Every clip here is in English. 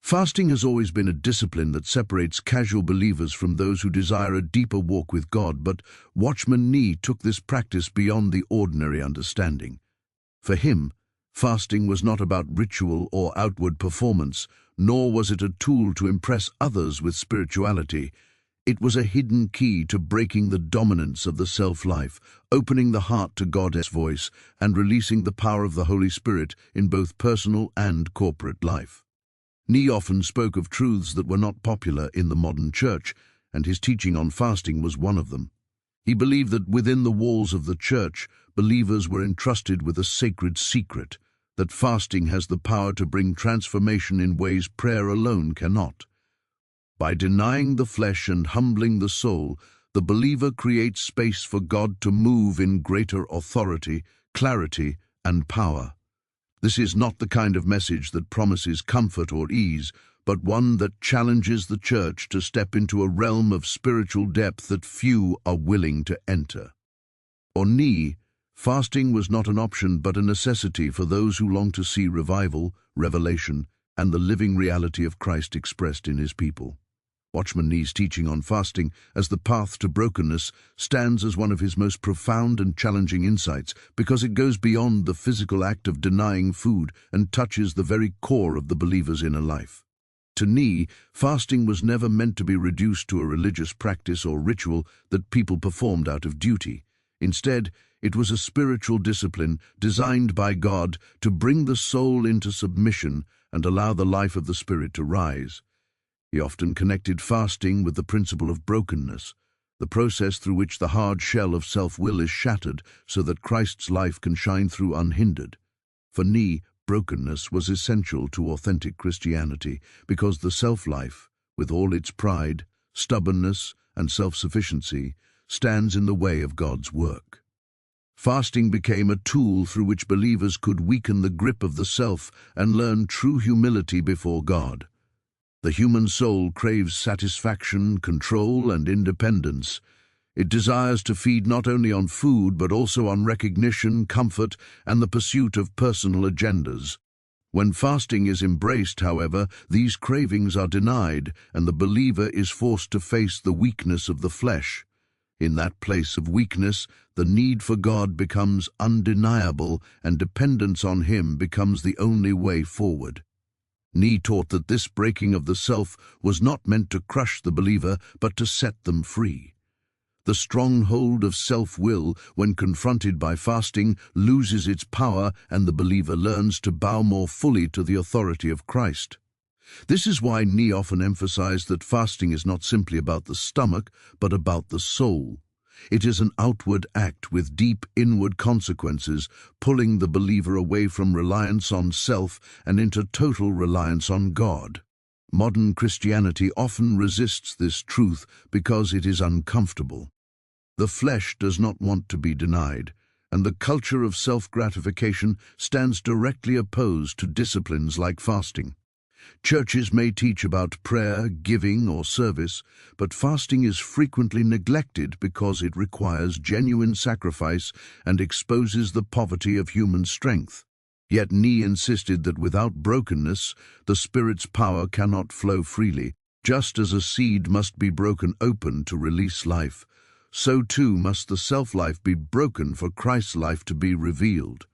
Fasting has always been a discipline that separates casual believers from those who desire a deeper walk with God, but Watchman Nee took this practice beyond the ordinary understanding. For him, fasting was not about ritual or outward performance, nor was it a tool to impress others with spirituality. It was a hidden key to breaking the dominance of the self-life, opening the heart to God's voice, and releasing the power of the Holy Spirit in both personal and corporate life. Nee often spoke of truths that were not popular in the modern church, and his teaching on fasting was one of them. He believed that within the walls of the church, believers were entrusted with a sacred secret, that fasting has the power to bring transformation in ways prayer alone cannot. By denying the flesh and humbling the soul, the believer creates space for God to move in greater authority, clarity, and power. This is not the kind of message that promises comfort or ease, but one that challenges the church to step into a realm of spiritual depth that few are willing to enter. For Nee, fasting was not an option but a necessity for those who long to see revival, revelation, and the living reality of Christ expressed in his people. Watchman Nee's teaching on fasting as the path to brokenness stands as one of his most profound and challenging insights because it goes beyond the physical act of denying food and touches the very core of the believer's inner life. To Nee, fasting was never meant to be reduced to a religious practice or ritual that people performed out of duty. Instead, it was a spiritual discipline designed by God to bring the soul into submission and allow the life of the Spirit to rise. He often connected fasting with the principle of brokenness, the process through which the hard shell of self-will is shattered so that Christ's life can shine through unhindered. For Nee, brokenness was essential to authentic Christianity because the self-life, with all its pride, stubbornness, and self-sufficiency, stands in the way of God's work. Fasting became a tool through which believers could weaken the grip of the self and learn true humility before God. The human soul craves satisfaction, control, and independence. It desires to feed not only on food but also on recognition, comfort, and the pursuit of personal agendas. When fasting is embraced, however, these cravings are denied, and the believer is forced to face the weakness of the flesh. In that place of weakness, the need for God becomes undeniable, and dependence on Him becomes the only way forward. Nee taught that this breaking of the self was not meant to crush the believer, but to set them free. The stronghold of self-will, when confronted by fasting, loses its power, and the believer learns to bow more fully to the authority of Christ. This is why Nee often emphasized that fasting is not simply about the stomach, but about the soul. It is an outward act with deep inward consequences, pulling the believer away from reliance on self and into total reliance on God. Modern Christianity often resists this truth because it is uncomfortable. The flesh does not want to be denied, and the culture of self-gratification stands directly opposed to disciplines like fasting. Churches may teach about prayer, giving, or service, but fasting is frequently neglected because it requires genuine sacrifice and exposes the poverty of human strength. Yet Nee insisted that without brokenness, the Spirit's power cannot flow freely. Just as a seed must be broken open to release life, so too must the self-life be broken for Christ's life to be revealed.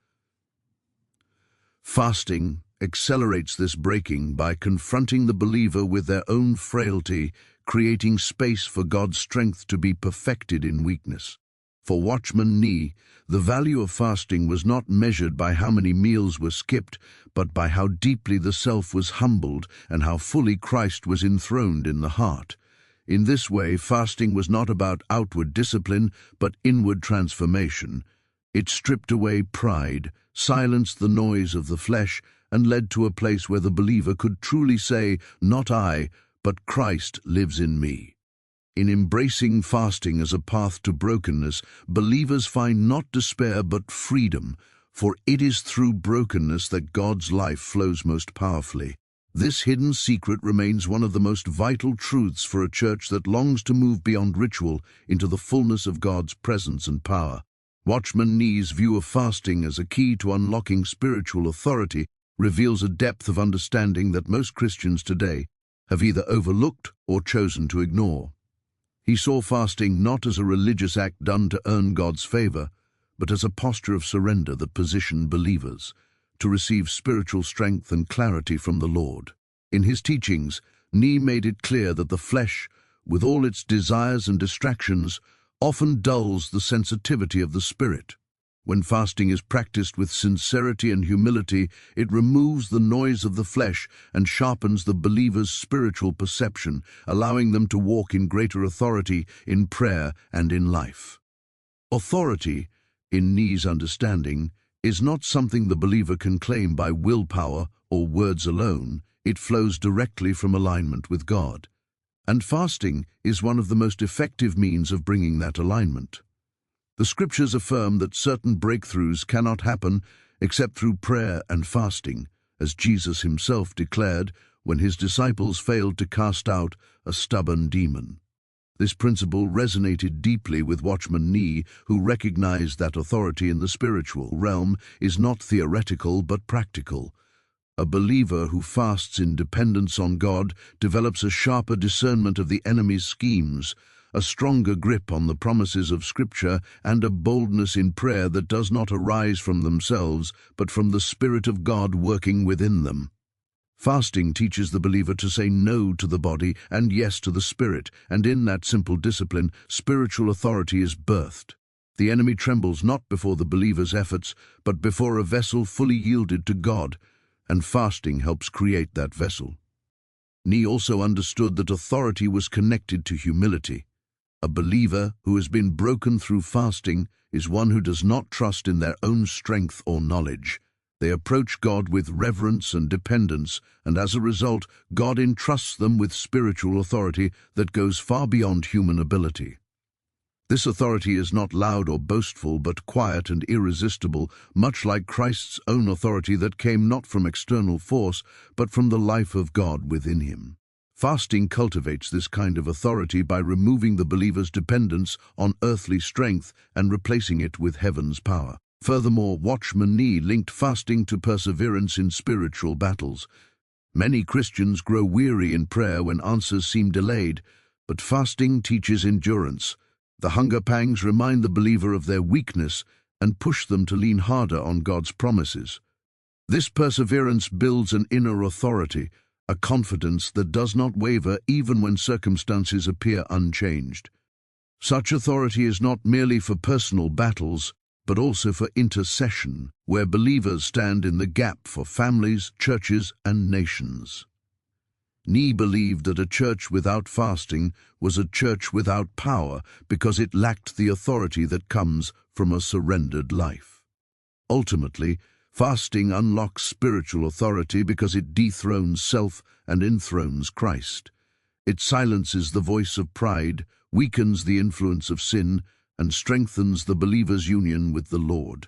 Fasting accelerates this breaking by confronting the believer with their own frailty, creating space for God's strength to be perfected in weakness. For Watchman Nee, the value of fasting was not measured by how many meals were skipped, but by how deeply the self was humbled and how fully Christ was enthroned in the heart. In this way, fasting was not about outward discipline, but inward transformation. It stripped away pride, silenced the noise of the flesh, and led to a place where the believer could truly say, "Not I, but Christ lives in me." In embracing fasting as a path to brokenness, believers find not despair but freedom, for it is through brokenness that God's life flows most powerfully. This hidden secret remains one of the most vital truths for a church that longs to move beyond ritual into the fullness of God's presence and power. Watchman Nee's view of fasting as a key to unlocking spiritual authority reveals a depth of understanding that most Christians today have either overlooked or chosen to ignore. He saw fasting not as a religious act done to earn God's favor, but as a posture of surrender that positioned believers to receive spiritual strength and clarity from the Lord. In his teachings, Nee made it clear that the flesh, with all its desires and distractions, often dulls the sensitivity of the spirit. When fasting is practiced with sincerity and humility, it removes the noise of the flesh and sharpens the believer's spiritual perception, allowing them to walk in greater authority in prayer and in life. Authority, in Nee's understanding, is not something the believer can claim by willpower or words alone. It flows directly from alignment with God. And fasting is one of the most effective means of bringing that alignment. The scriptures affirm that certain breakthroughs cannot happen except through prayer and fasting, as Jesus himself declared when his disciples failed to cast out a stubborn demon. This principle resonated deeply with Watchman Nee, who recognized that authority in the spiritual realm is not theoretical but practical. A believer who fasts in dependence on God develops a sharper discernment of the enemy's schemes, a stronger grip on the promises of Scripture, and a boldness in prayer that does not arise from themselves, but from the Spirit of God working within them. Fasting teaches the believer to say no to the body and yes to the spirit, and in that simple discipline, spiritual authority is birthed. The enemy trembles not before the believer's efforts, but before a vessel fully yielded to God, and fasting helps create that vessel. Nee also understood that authority was connected to humility. A believer who has been broken through fasting is one who does not trust in their own strength or knowledge. They approach God with reverence and dependence, and as a result, God entrusts them with spiritual authority that goes far beyond human ability. This authority is not loud or boastful, but quiet and irresistible, much like Christ's own authority that came not from external force, but from the life of God within him. Fasting cultivates this kind of authority by removing the believer's dependence on earthly strength and replacing it with heaven's power. Furthermore, Watchman Nee linked fasting to perseverance in spiritual battles. Many Christians grow weary in prayer when answers seem delayed, but fasting teaches endurance. The hunger pangs remind the believer of their weakness and push them to lean harder on God's promises. This perseverance builds an inner authority, a confidence that does not waver even when circumstances appear unchanged. Such authority is not merely for personal battles, but also for intercession, where believers stand in the gap for families, churches, and nations. Nee believed that a church without fasting was a church without power because it lacked the authority that comes from a surrendered life. Ultimately, fasting unlocks spiritual authority because it dethrones self and enthrones Christ. It silences the voice of pride, weakens the influence of sin, and strengthens the believer's union with the Lord.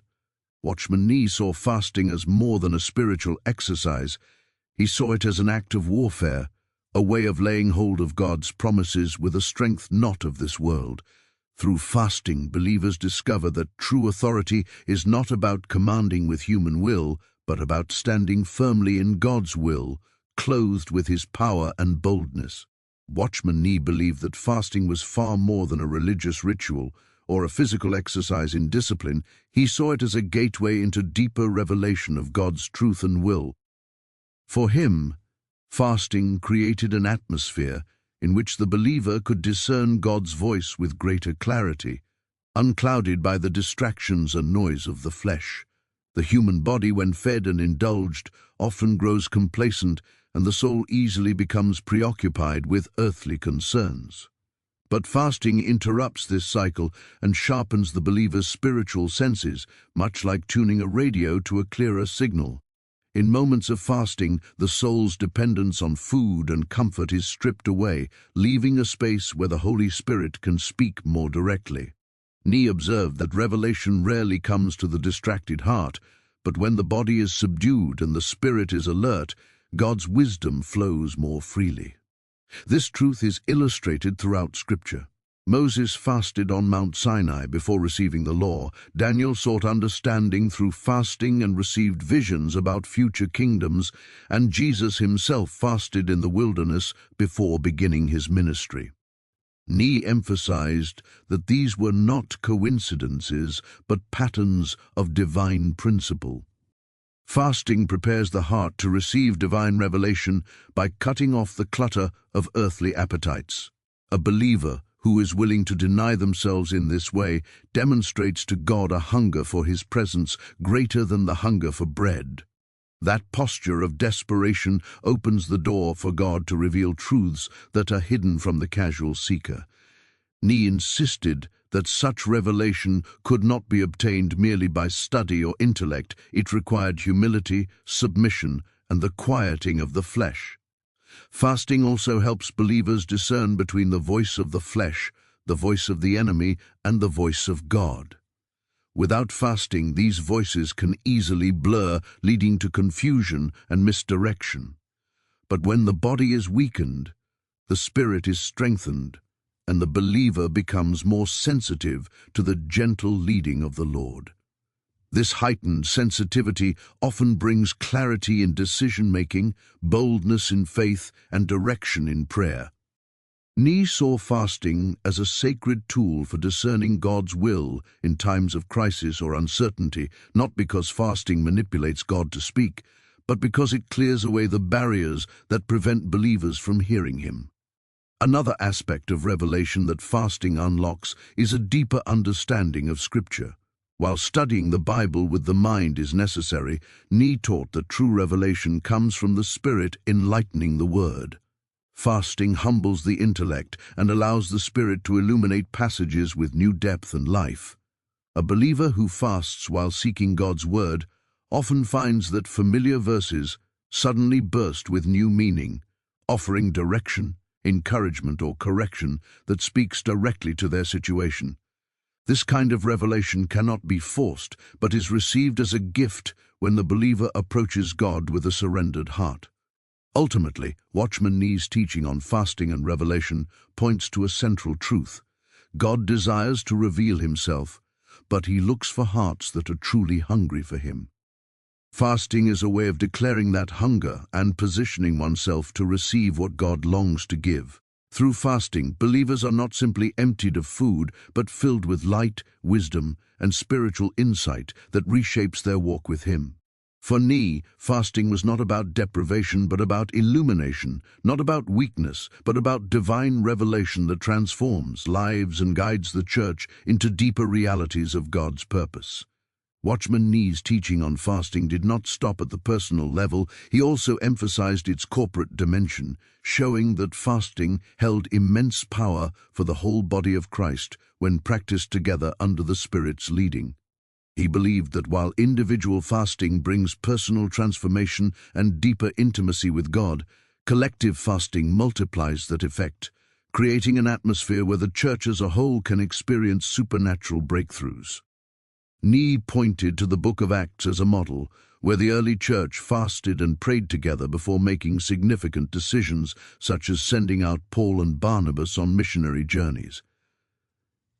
Watchman Nee saw fasting as more than a spiritual exercise. He saw it as an act of warfare, a way of laying hold of God's promises with a strength not of this world. Through fasting, believers discover that true authority is not about commanding with human will, but about standing firmly in God's will, clothed with his power and boldness. Watchman Nee believed that fasting was far more than a religious ritual or a physical exercise in discipline. He saw it as a gateway into deeper revelation of God's truth and will. For him, fasting created an atmosphere in which the believer could discern God's voice with greater clarity, unclouded by the distractions and noise of the flesh. The human body, when fed and indulged, often grows complacent, and the soul easily becomes preoccupied with earthly concerns. But fasting interrupts this cycle and sharpens the believer's spiritual senses, much like tuning a radio to a clearer signal. In moments of fasting, the soul's dependence on food and comfort is stripped away, leaving a space where the Holy Spirit can speak more directly. Nee observed that revelation rarely comes to the distracted heart, but when the body is subdued and the spirit is alert, God's wisdom flows more freely. This truth is illustrated throughout Scripture. Moses fasted on Mount Sinai before receiving the law. Daniel sought understanding through fasting and received visions about future kingdoms, and Jesus himself fasted in the wilderness before beginning his ministry. Nee emphasized that these were not coincidences, but patterns of divine principle. Fasting prepares the heart to receive divine revelation by cutting off the clutter of earthly appetites. A believer who is willing to deny themselves in this way demonstrates to God a hunger for his presence greater than the hunger for bread. That posture of desperation opens the door for God to reveal truths that are hidden from the casual seeker. Nee insisted that such revelation could not be obtained merely by study or intellect. It required humility, submission, and the quieting of the flesh. Fasting also helps believers discern between the voice of the flesh, the voice of the enemy, and the voice of God. Without fasting, these voices can easily blur, leading to confusion and misdirection. But when the body is weakened, the spirit is strengthened, and the believer becomes more sensitive to the gentle leading of the Lord. This heightened sensitivity often brings clarity in decision-making, boldness in faith, and direction in prayer. Nee saw fasting as a sacred tool for discerning God's will in times of crisis or uncertainty, not because fasting manipulates God to speak, but because it clears away the barriers that prevent believers from hearing him. Another aspect of revelation that fasting unlocks is a deeper understanding of Scripture. While studying the Bible with the mind is necessary, Nee taught that true revelation comes from the Spirit enlightening the Word. Fasting humbles the intellect and allows the Spirit to illuminate passages with new depth and life. A believer who fasts while seeking God's Word often finds that familiar verses suddenly burst with new meaning, offering direction, encouragement, or correction that speaks directly to their situation. This kind of revelation cannot be forced, but is received as a gift when the believer approaches God with a surrendered heart. Ultimately, Watchman Nee's teaching on fasting and revelation points to a central truth. God desires to reveal himself, but he looks for hearts that are truly hungry for him. Fasting is a way of declaring that hunger and positioning oneself to receive what God longs to give. Through fasting, believers are not simply emptied of food, but filled with light, wisdom, and spiritual insight that reshapes their walk with him. For Nee, fasting was not about deprivation, but about illumination, not about weakness, but about divine revelation that transforms lives and guides the church into deeper realities of God's purpose. Watchman Nee's teaching on fasting did not stop at the personal level. He also emphasized its corporate dimension, showing that fasting held immense power for the whole body of Christ when practiced together under the Spirit's leading. He believed that while individual fasting brings personal transformation and deeper intimacy with God, collective fasting multiplies that effect, creating an atmosphere where the church as a whole can experience supernatural breakthroughs. Nee pointed to the book of Acts as a model, where the early church fasted and prayed together before making significant decisions, such as sending out Paul and Barnabas on missionary journeys.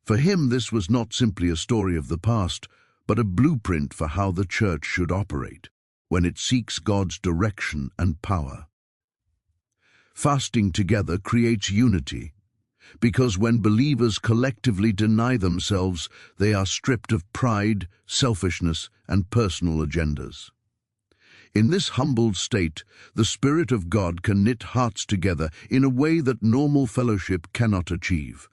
For him, this was not simply a story of the past, but a blueprint for how the church should operate when it seeks God's direction and power. Fasting together creates unity, because when believers collectively deny themselves, they are stripped of pride, selfishness, and personal agendas. In this humbled state, the Spirit of God can knit hearts together in a way that normal fellowship cannot achieve.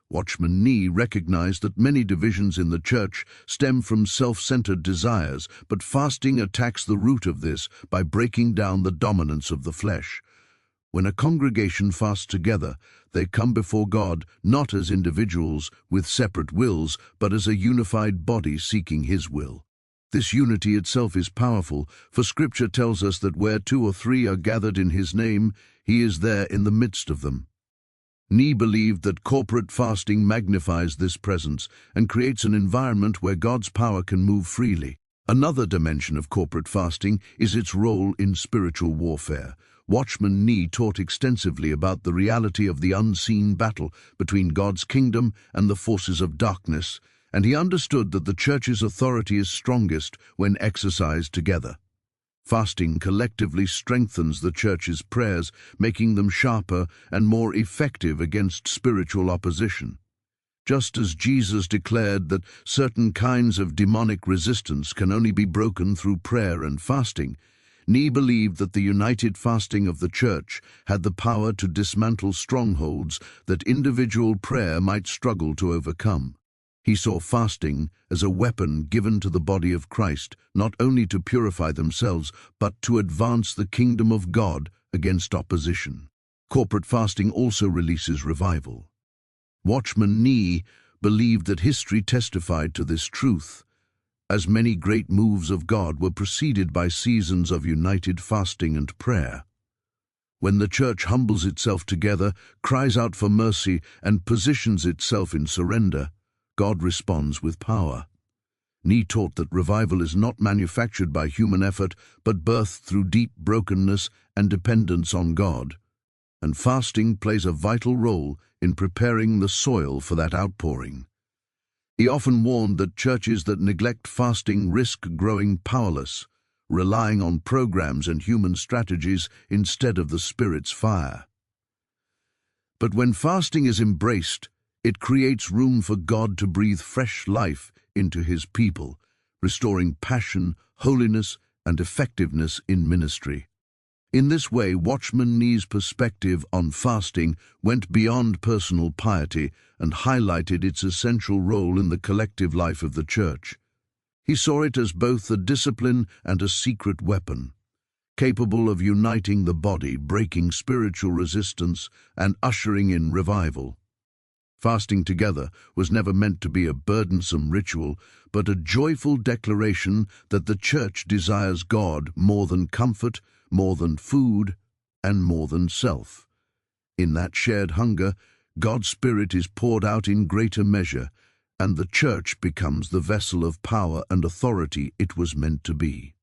Watchman Nee recognized that many divisions in the church stem from self-centered desires, but fasting attacks the root of this by breaking down the dominance of the flesh. When a congregation fasts together, they come before God not as individuals with separate wills, but as a unified body seeking His will. This unity itself is powerful, for Scripture tells us that where 2 or 3 are gathered in His name, He is there in the midst of them. Nee believed that corporate fasting magnifies this presence and creates an environment where God's power can move freely. Another dimension of corporate fasting is its role in spiritual warfare. Watchman Nee taught extensively about the reality of the unseen battle between God's kingdom and the forces of darkness, and he understood that the church's authority is strongest when exercised together. Fasting collectively strengthens the church's prayers, making them sharper and more effective against spiritual opposition. Just as Jesus declared that certain kinds of demonic resistance can only be broken through prayer and fasting, Nee believed that the united fasting of the church had the power to dismantle strongholds that individual prayer might struggle to overcome. He saw fasting as a weapon given to the body of Christ, not only to purify themselves, but to advance the kingdom of God against opposition. Corporate fasting also releases revival. Watchman Nee believed that history testified to this truth, as many great moves of God were preceded by seasons of united fasting and prayer. When the church humbles itself together, cries out for mercy, and positions itself in surrender, God responds with power. Nee taught that revival is not manufactured by human effort, but birthed through deep brokenness and dependence on God. And fasting plays a vital role in preparing the soil for that outpouring. He often warned that churches that neglect fasting risk growing powerless, relying on programs and human strategies instead of the Spirit's fire. But when fasting is embraced, it creates room for God to breathe fresh life into His people, restoring passion, holiness, and effectiveness in ministry. In this way, Watchman Nee's perspective on fasting went beyond personal piety and highlighted its essential role in the collective life of the church. He saw it as both a discipline and a secret weapon, capable of uniting the body, breaking spiritual resistance, and ushering in revival. Fasting together was never meant to be a burdensome ritual, but a joyful declaration that the church desires God more than comfort, more than food, and more than self. In that shared hunger, God's Spirit is poured out in greater measure, and the church becomes the vessel of power and authority it was meant to be.